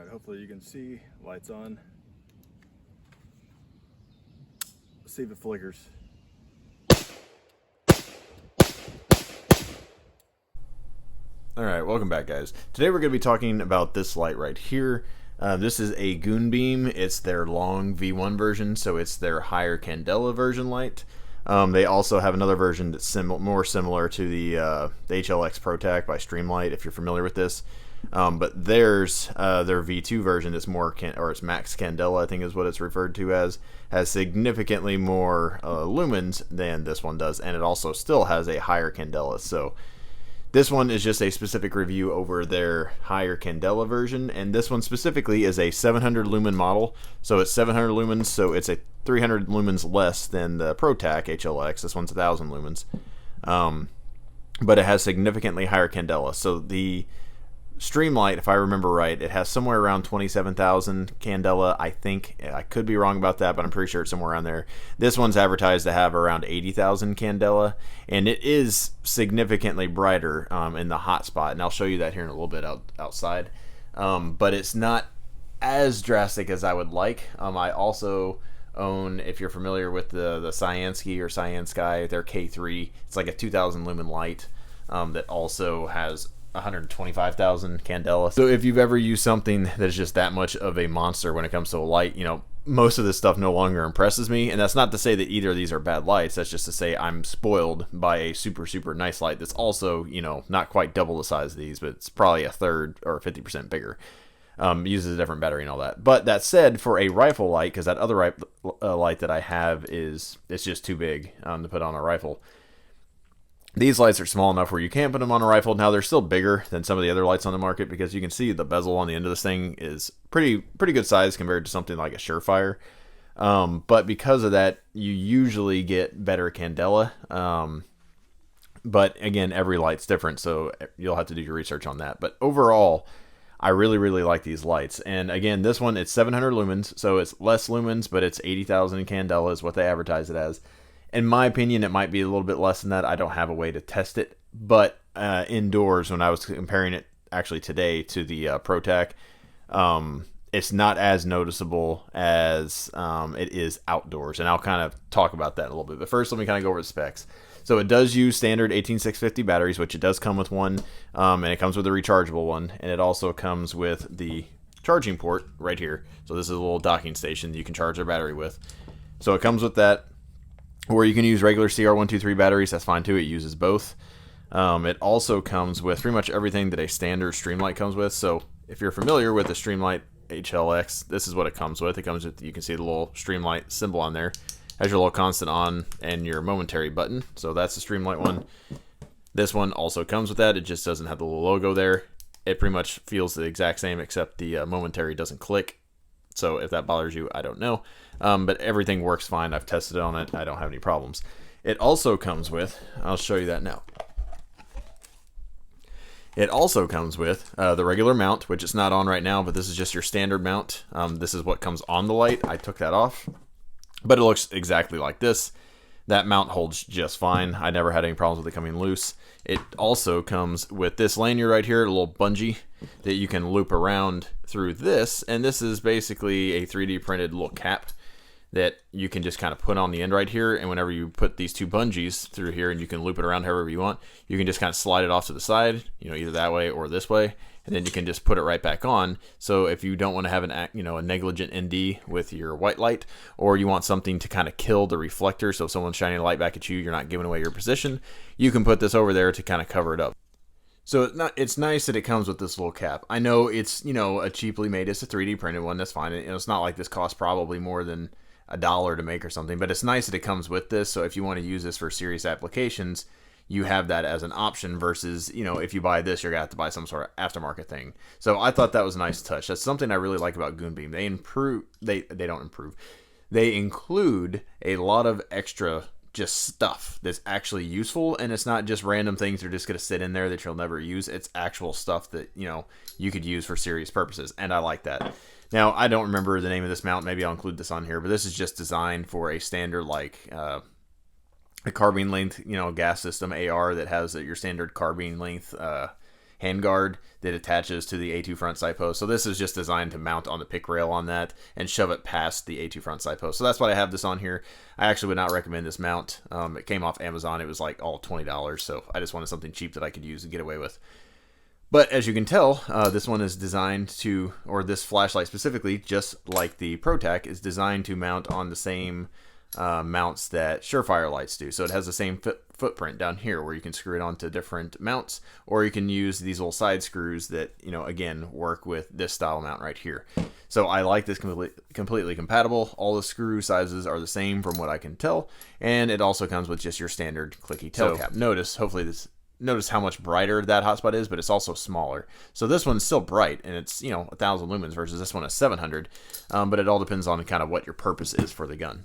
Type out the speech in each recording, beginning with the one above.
Alright, hopefully you can see. Lights on. Let's see if it flickers. Alright, welcome back guys. Today we're going to be talking about this light right here. This is a Goonbeam. It's their Long V1 version, so it's their higher Candela version light. They also have another version that's more similar to the HLX ProTac by Streamlight, if you're familiar with this. But theirs, their V2 version, is more, it's Max Candela, I think is what it's referred to as, has significantly more lumens than this one does, and it also still has a higher Candela. So this one is just a specific review over their higher Candela version, and this one specifically is a 700 lumen model. So it's 700 lumens, so it's a 300 lumens less than the ProTac HLX. This one's 1000 lumens, but it has significantly higher Candela. So the Streamlight, if I remember right, it has somewhere around 27,000 Candela, I think. I could be wrong about that, but I'm pretty sure it's somewhere around there. This one's advertised to have around 80,000 Candela, and it is significantly brighter in the hot spot, and I'll show you that here in a little bit outside. But it's not as drastic as I would like. I also own, if you're familiar with the Cyansky or Cyansky, their K3. It's like a 2,000 lumen light that also has 125,000 Candela. So if you've ever used something that's just that much of a monster when it comes to a light, you know, most of this stuff no longer impresses me. And that's not to say that either of these are bad lights. That's just to say I'm spoiled by a super nice light that's also, you know, not quite double the size of these, but it's probably a third or 50% bigger. Uses a different battery and all that. But that said, for a rifle light, because that other light that I have it's just too big to put on a rifle. These lights are small enough where you can put them on a rifle. Now they're still bigger than some of the other lights on the market, because you can see the bezel on the end of this thing is pretty good size compared to something like a Surefire. But because of that, you usually get better Candela. But again, every light's different, so you'll have to do your research on that. But overall, I really like these lights. And again, this one, it's 700 lumens, so it's less lumens, but it's 80,000 Candela is what they advertise it as. In my opinion, it might be a little bit less than that. I don't have a way to test it. But indoors, when I was comparing it actually today to the ProTac, it's not as noticeable as it is outdoors. And I'll kind of talk about that in a little bit. But first, let me kind of go over the specs. So it does use standard 18650 batteries, which it does come with one. And it comes with a rechargeable one. And it also comes with the charging port right here. So this is a little docking station that you can charge your battery with. So it comes with that. Or you can use regular CR123 batteries, that's fine too, it uses both. It also comes with pretty much everything that a standard Streamlight comes with. So if you're familiar with the Streamlight HLX, this is what it comes with. It comes with, you can see the little Streamlight symbol on there. Has your little constant on and your momentary button. So that's the Streamlight one. This one also comes with that, it just doesn't have the little logo there. It pretty much feels the exact same, except the momentary doesn't click. So if that bothers you, I don't know. But everything works fine. I've tested it on it. I don't have any problems. It also comes with, I'll show you that now. It also comes with the regular mount, which it's not on right now, but this is just your standard mount. This is what comes on the light. I took that off, but it looks exactly like this. That mount holds just fine. I never had any problems with it coming loose. It also comes with this lanyard right here, a little bungee that you can loop around through this. And this is basically a 3D printed little cap that you can just kind of put on the end right here. And whenever you put these two bungees through here, and you can loop it around however you want, you can just kind of slide it off to the side, you know, either that way or this way. And then you can just put it right back on. So if you don't want to have a negligent ND with your white light, or you want something to kind of kill the reflector, so if someone's shining a light back at you, you're not giving away your position, you can put this over there to kind of cover it up. So it's nice that it comes with this little cap. I know it's, you know, a cheaply made, it's a 3D printed one, that's fine. It's not like this costs probably more than $1 to make or something, but it's nice that it comes with this. So if you want to use this for serious applications, you have that as an option versus, you know, if you buy this, you're gonna have to buy some sort of aftermarket thing. So I thought that was a nice touch. That's something I really like about Goonbeam. They include a lot of extra just stuff that's actually useful, and it's not just random things that are just gonna sit in there that you'll never use. It's actual stuff that, you know, you could use for serious purposes, and I like that. Now, I don't remember the name of this mount. Maybe I'll include this on here, but this is just designed for a standard, like, a carbine length, you know, gas system AR that has your standard carbine length handguard that attaches to the A2 front sight post. So this is just designed to mount on the pick rail on that and shove it past the A2 front sight post. So that's why I have this on here. I actually would not recommend this mount. It came off Amazon. It was like all $20, so I just wanted something cheap that I could use and get away with. But as you can tell, this one is designed to, or this flashlight specifically, just like the ProTac, is designed to mount on the same mounts that Surefire lights do. So it has the same footprint down here where you can screw it onto different mounts, or you can use these little side screws that, you know, again, work with this style mount right here. So I like this completely compatible. All the screw sizes are the same from what I can tell, and it also comes with just your standard clicky tail cap. Notice how much brighter that hotspot is, but it's also smaller. So this one's still bright, and it's, you know, 1,000 lumens versus this one is 700. But it all depends on kind of what your purpose is for the gun.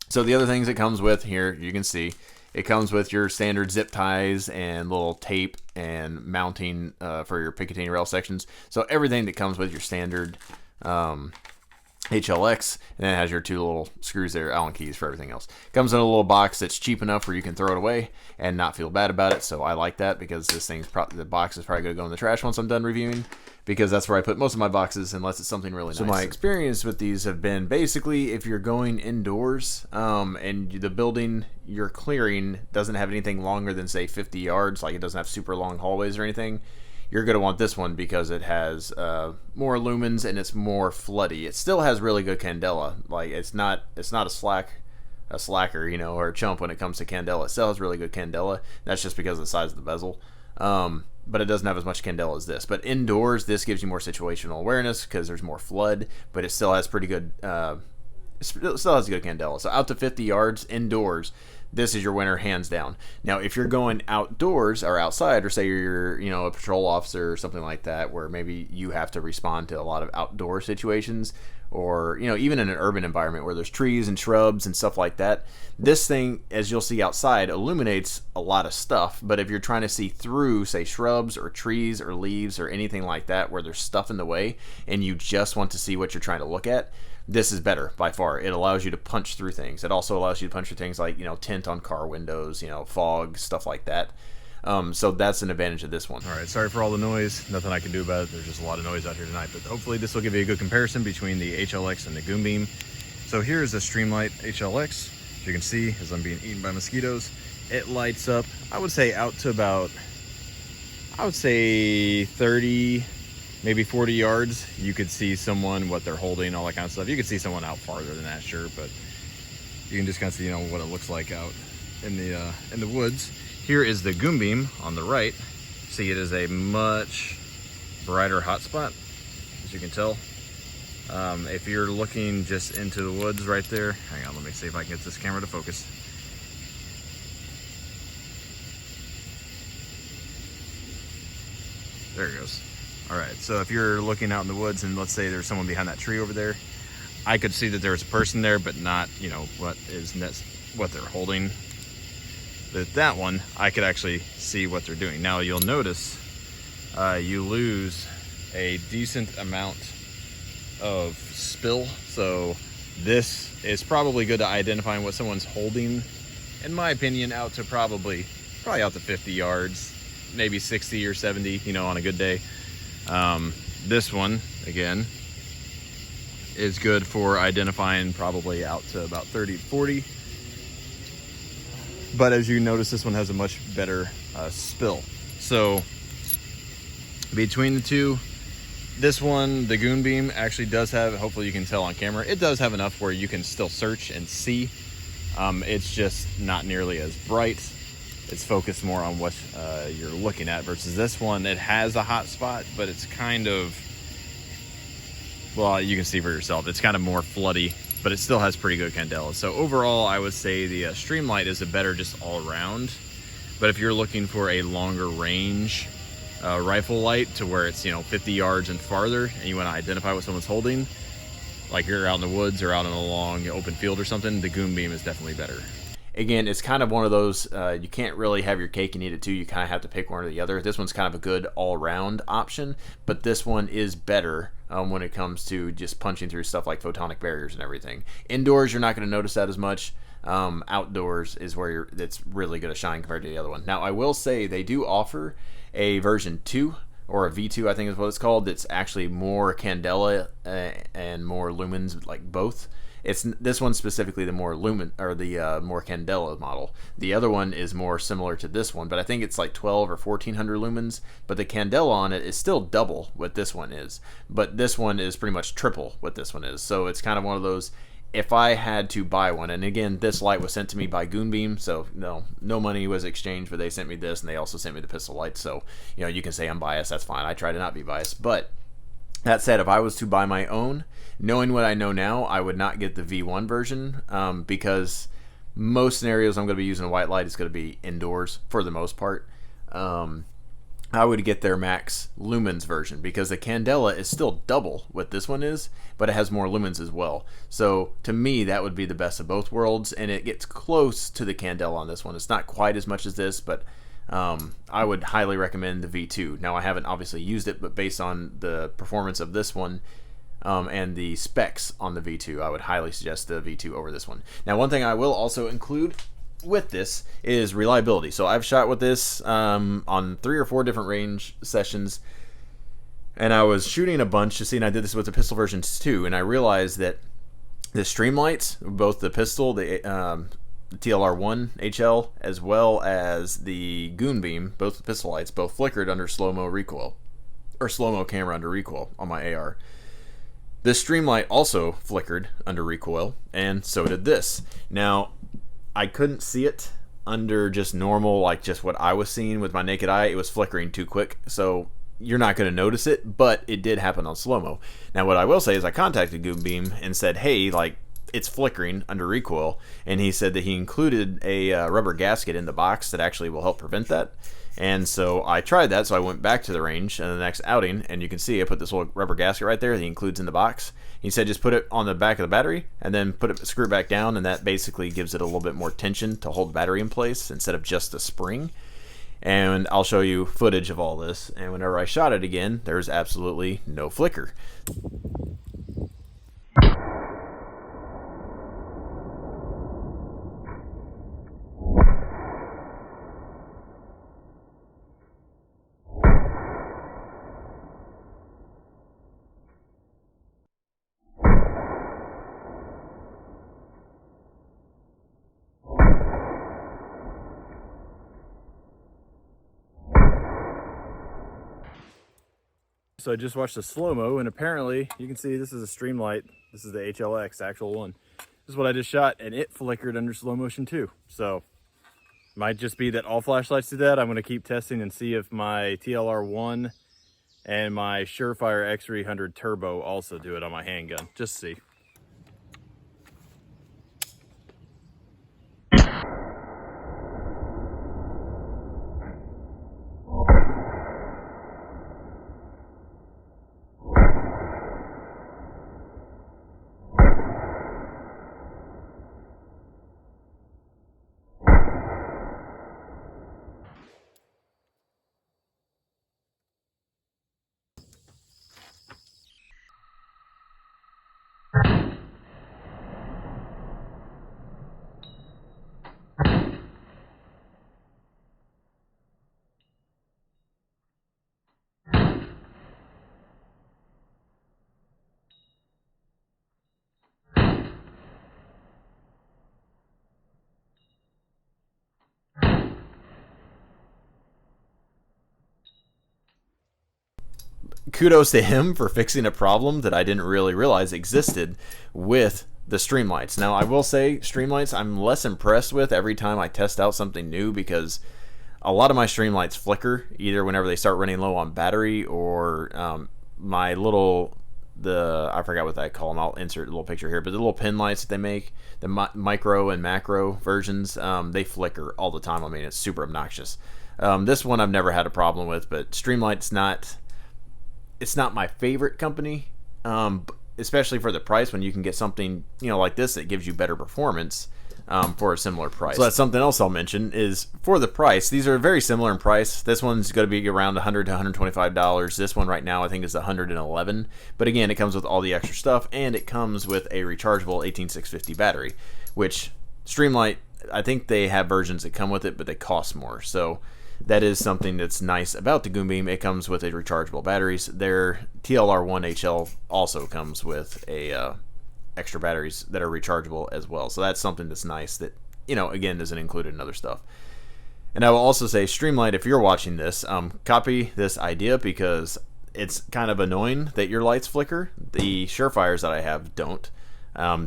So the other things it comes with here, you can see, it comes with your standard zip ties and little tape and mounting for your Picatinny rail sections. So everything that comes with your standard HLX, and then it has your two little screws there, Allen keys for everything else. Comes in a little box that's cheap enough where you can throw it away and not feel bad about it. So I like that, because this thing's the box is probably going to go in the trash once I'm done reviewing, because that's where I put most of my boxes unless it's something really nice. So my experience with these have been basically, if you're going indoors and the building you're clearing doesn't have anything longer than say 50 yards, like it doesn't have super long hallways or anything, you're going to want this one because it has more lumens and it's more floody. It still has really good Candela. Like it's not a slacker, you know, or a chump when it comes to Candela. It still has really good Candela. That's just because of the size of the bezel. But it doesn't have as much Candela as this. But indoors, this gives you more situational awareness because there's more flood, but it still has pretty good, it still has good Candela. So out to 50 yards indoors, this is your winner hands down. Now, if you're going outdoors or outside, or say you're, you know, a patrol officer or something like that, where maybe you have to respond to a lot of outdoor situations, or, you know, even in an urban environment where there's trees and shrubs and stuff like that, this thing, as you'll see outside, illuminates a lot of stuff. But if you're trying to see through, say, shrubs or trees or leaves or anything like that where there's stuff in the way and you just want to see what you're trying to look at, this is better by far. It allows you to punch through things. It also allows you to punch through things like, you know, tint on car windows, you know, fog, stuff like that. So that's an advantage of this one. All right, sorry for all the noise. Nothing I can do about it. There's just a lot of noise out here tonight, but hopefully this will give you a good comparison between the HLX and the Goonbeam. So here's the Streamlight HLX. As you can see, as I'm being eaten by mosquitoes, it lights up, I would say out to about, 30, maybe 40 yards. You could see someone, what they're holding, all that kind of stuff. You could see someone out farther than that, sure, but you can just kind of see, you know, what it looks like out in the woods. Here is the Goonbeam on the right. See, it is a much brighter hotspot, as you can tell. If you're looking just into the woods right there, hang on, let me see if I can get this camera to focus. There it goes. All right, so if you're looking out in the woods and let's say there's someone behind that tree over there, I could see that there's a person there, but not, you know, what they're holding. But that one, I could actually see what they're doing. Now you'll notice you lose a decent amount of spill. So this is probably good to identifying what someone's holding, in my opinion, out to probably out to 50 yards, maybe 60 or 70, you know, on a good day. This one, again, is good for identifying probably out to about 30 to 40. But as you notice, this one has a much better spill. So between the two, this one, the Goonbeam, actually does have, hopefully you can tell on camera, it does have enough where you can still search and see. It's just not nearly as bright. It's focused more on what you're looking at versus this one. It has a hot spot, but it's kind of, well, you can see for yourself. It's kind of more floody, but it still has pretty good Candela. So overall, I would say the Streamlight is a better just all around. But if you're looking for a longer range rifle light to where it's, you know, 50 yards and farther, and you want to identify what someone's holding, like you're out in the woods or out in a long open field or something, the Goonbeam is definitely better. Again, it's kind of one of those, you can't really have your cake and eat it too. You kind of have to pick one or the other. This one's kind of a good all-around option, but this one is better when it comes to just punching through stuff like photonic barriers and everything. Indoors, you're not going to notice that as much. Outdoors is where it's really going to shine compared to the other one. Now, I will say they do offer a version 2, or a V2, I think is what it's called. It's actually more Candela and more lumens, like both. It's this one specifically the more lumen, or the more Candela model. The other one is more similar to this one, but I think it's like 12 or 1400 lumens. But the Candela on it is still double what this one is, but this one is pretty much triple what this one is. So it's kind of one of those, if I had to buy one, and again, this light was sent to me by Goonbeam, so no money was exchanged, but they sent me this, and they also sent me the pistol light. So you can say I'm biased, that's fine. I try to not be biased. But that said, if I was to buy my own, knowing what I know now, I would not get the V1 version, because most scenarios I'm going to be using a white light is going to be indoors for the most part. I would get their max lumens version, because the Candela is still double what this one is, but it has more lumens as well. So to me, that would be the best of both worlds, and it gets close to the Candela on this one. It's not quite as much as this, but I would highly recommend the V2. Now, I haven't obviously used it, but based on the performance of this one and the specs on the V2, I would highly suggest the V2 over this one. Now, one thing I will also include with this is reliability. So I've shot with this on 3 or 4 different range sessions, and I was shooting a bunch to see, and I did this with the pistol versions too, and I realized that the Streamlights, both the pistol, the TLR1 HL, as well as the Goonbeam, both the pistol lights, both flickered under slow-mo recoil, or slow-mo camera under recoil on my AR. This Streamlight also flickered under recoil, and so did this. Now, I couldn't see it under just normal, like just what I was seeing with my naked eye. It was flickering too quick, so you're not going to notice it, but it did happen on slow-mo. Now, what I will say is I contacted Goonbeam and said, hey, like, it's flickering under recoil, and he said that he included a rubber gasket in the box that actually will help prevent that. And so I tried that, so I went back to the range and the next outing, and you can see I put this little rubber gasket right there that he includes in the box. He said just put it on the back of the battery and then screw it back down, and that basically gives it a little bit more tension to hold the battery in place instead of just a spring. And I'll show you footage of all this, and whenever I shot it again, there's absolutely no flicker. So I just watched the slow-mo, and apparently you can see this is a Streamlight. This is the HLX, actual one. This is what I just shot, and it flickered under slow motion too. So might just be that all flashlights do that. I'm going to keep testing and see if my TLR1 and my Surefire X300 Turbo also do it on my handgun. Just see. Kudos to him for fixing a problem that I didn't really realize existed with the Streamlights. Now, I will say Streamlights I'm less impressed with every time I test out something new, because a lot of my Streamlights flicker either whenever they start running low on battery, or my little, I forgot what I call them, I'll insert a little picture here, but the little pin lights that they make, the micro and macro versions, they flicker all the time. I mean, it's super obnoxious. This one I've never had a problem with, but Streamlight's it's not my favorite company, especially for the price, when you can get something like this that gives you better performance for a similar price. So that's something else I'll mention, is for the price, these are very similar in price. This one's going to be around $100 to $125. This one right now I think is $111, but again, it comes with all the extra stuff, and it comes with a rechargeable 18650 battery, which Streamlight, I think they have versions that come with it, but they cost more. So that is something that's nice about the Goonbeam. It comes with a rechargeable batteries. Their TLR1HL also comes with a extra batteries that are rechargeable as well. So that's something that's nice that, you know, again, isn't included in other stuff. And I will also say, Streamlight, if you're watching this, copy this idea, because it's kind of annoying that your lights flicker. The Surefires that I have don't.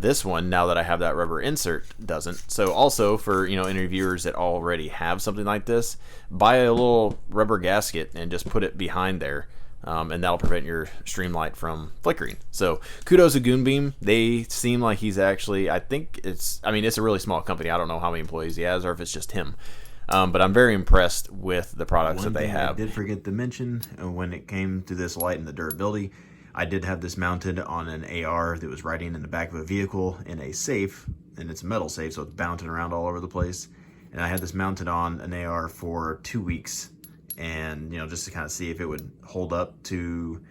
This one, now that I have that rubber insert, doesn't. So also for, you know, any viewers that already have something like this, buy a little rubber gasket and just put it behind there, and that'll prevent your Streamlight from flickering. So kudos to Goonbeam. They seem like he's actually, I mean, it's a really small company. I don't know how many employees he has or if it's just him. But I'm very impressed with the products that they have. I did forget to mention when it came to this light and the durability, I did have this mounted on an AR that was riding in the back of a vehicle in a safe, and it's a metal safe, so it's bouncing around all over the place. And I had this mounted on an AR for 2 weeks, and, you know, just to kind of see if it would hold up to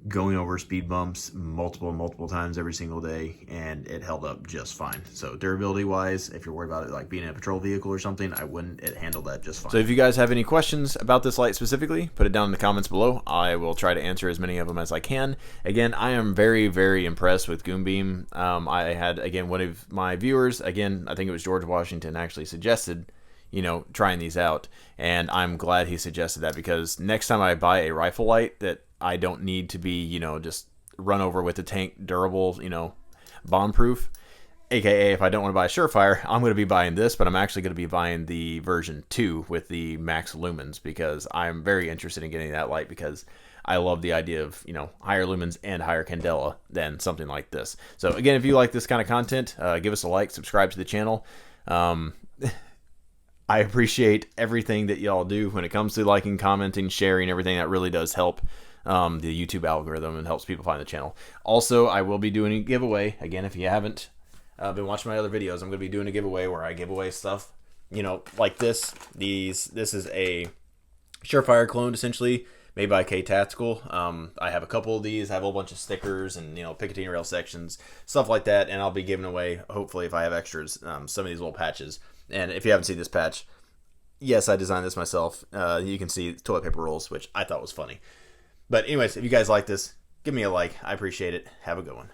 going over speed bumps multiple times every single day, and it held up just fine. So durability wise, if you're worried about it like being in a patrol vehicle or something, it handled that just fine. So if you guys have any questions about this light specifically, put it down in the comments below. I will try to answer as many of them as I can. Again, I am very impressed with Goonbeam. I had, again, one of my viewers, again, I think it was George Washington, actually suggested, you know, trying these out, and I'm glad he suggested that, because next time I buy a rifle light that I don't need to be, you know, just run over with the tank durable, you know, bomb proof, aka if I don't want to buy a Surefire, I'm going to be buying this, but I'm actually going to be buying the version 2 with the max lumens, because I'm very interested in getting that light, because I love the idea of, you know, higher lumens and higher candela than something like this. So again, if you like this kind of content, give us a like, subscribe to the channel. I appreciate everything that y'all do when it comes to liking, commenting, sharing, everything. That really does help the YouTube algorithm and helps people find the channel. Also, I will be doing a giveaway. Again, if you haven't been watching my other videos, I'm going to be doing a giveaway where I give away stuff, you know, like this. This is a Surefire clone, essentially, made by K Tactical. I have a couple of these. I have a whole bunch of stickers and, you know, Picatinny rail sections, stuff like that. And I'll be giving away, hopefully, if I have extras, some of these little patches. And if you haven't seen this patch, yes, I designed this myself. You can see toilet paper rolls, which I thought was funny. But anyways, if you guys like this, give me a like. I appreciate it. Have a good one.